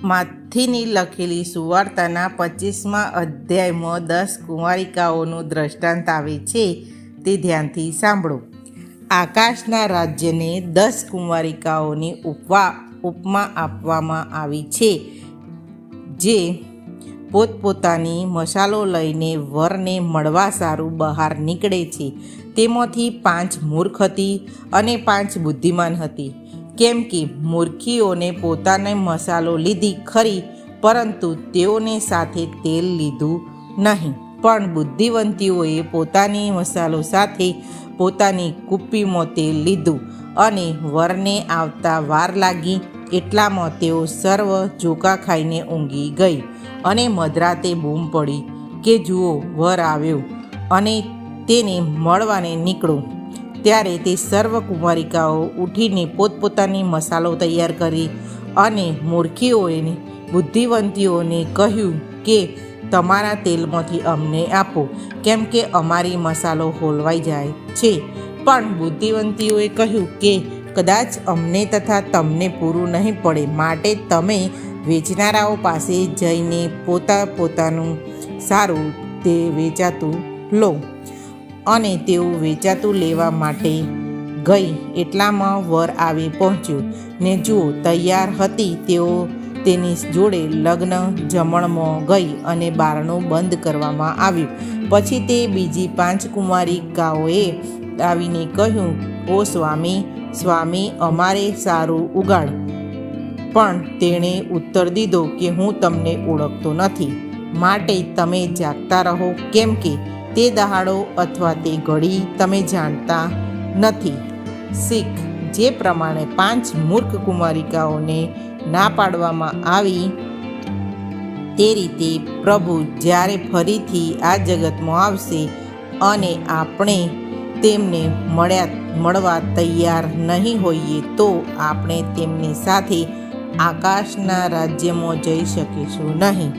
માથીની લખેલી સુવાર્તાના 25મા અધ્યાયમાં 10 કુંવારિકાઓનું દ્રષ્ટાંત આવે છે, તે ધ્યાનથી સાંભળો. આકાશના રાજ્યને 10 કુંવારિકાઓની ઉપમા આપવામાં આવી છે, જે પોતપોતાની મશાલો લઈને વરને મળવા સારું બહાર નીકળે છે. તેમાંથી 5 મૂર્ખ હતી અને 5 બુદ્ધિમાન હતી. કેમ કે મૂર્ખીઓને પોતાને મસાલો લીધી ખરી, પરંતુ તેઓને સાથે તેલ લીધું નહીં. પણ બુદ્ધિવંતીઓએ પોતાની મસાલો સાથે પોતાની કુપ્પીમાં તેલ લીધું, અને વરને આવતા વાર લાગી એટલામાં તેઓ સર્વ ઝોકા ખાઈને ઊંઘી ગઈ. અને મધરાતે બૂમ પડી કે જુઓ, વર આવ્યો અને તેને મળવાને નીકળો. ત્યારે તે સર્વ કુંવારિકાઓ ઉઠીને પોતપોતાની મસાલો તૈયાર કરી, અને મૂર્ખીઓએ બુદ્ધિવંતીઓને કહ્યું કે તમારા તેલમાંથી અમને આપો, કેમ કે અમારી મસાલો હોલવાઈ જાય છે. પણ બુદ્ધિવંતીઓએ કહ્યું કે કદાચ અમને તથા તમને પૂરું નહીં પડે, માટે તમે વેચનારાઓ પાસે જઈને પોતાનું સારું તે વેચાતું લો. અને તેઓ વેચાતું લેવા માટે ગઈ એટલામાં વર આવી પહોંચ્યો, ને જુઓ, તૈયાર હતી. તેઓ તેની જોડે લગ્ન જમણમાં ગઈ, અને બારણું બંધ કરવામાં આવ્યું. પછી તે બીજી 5 કુંવારિકાઓએ આવીને કહ્યું, ઓ સ્વામી, સ્વામી, અમારે સારું ઉગાડ. પણ તેણે ઉત્તર દીધો કે હું તમને ઓળખતો નથી, માટે તમે જાગતા રહો, કેમ કે તે દહાડો અથવા તે ઘડી તમે જાણતા નથી. શીખ. જે પ્રમાણે 5 મૂર્ખ કુંવારિકાઓને ના પાડવામાં આવી, તે રીતે પ્રભુ જ્યારે ફરીથી આ જગતમાં આવશે અને આપણે તેમને મળવા તૈયાર નહીં હોઈએ, તો આપણે તેમની સાથે આકાશના રાજ્યમાં જઈ શકીશું નહીં.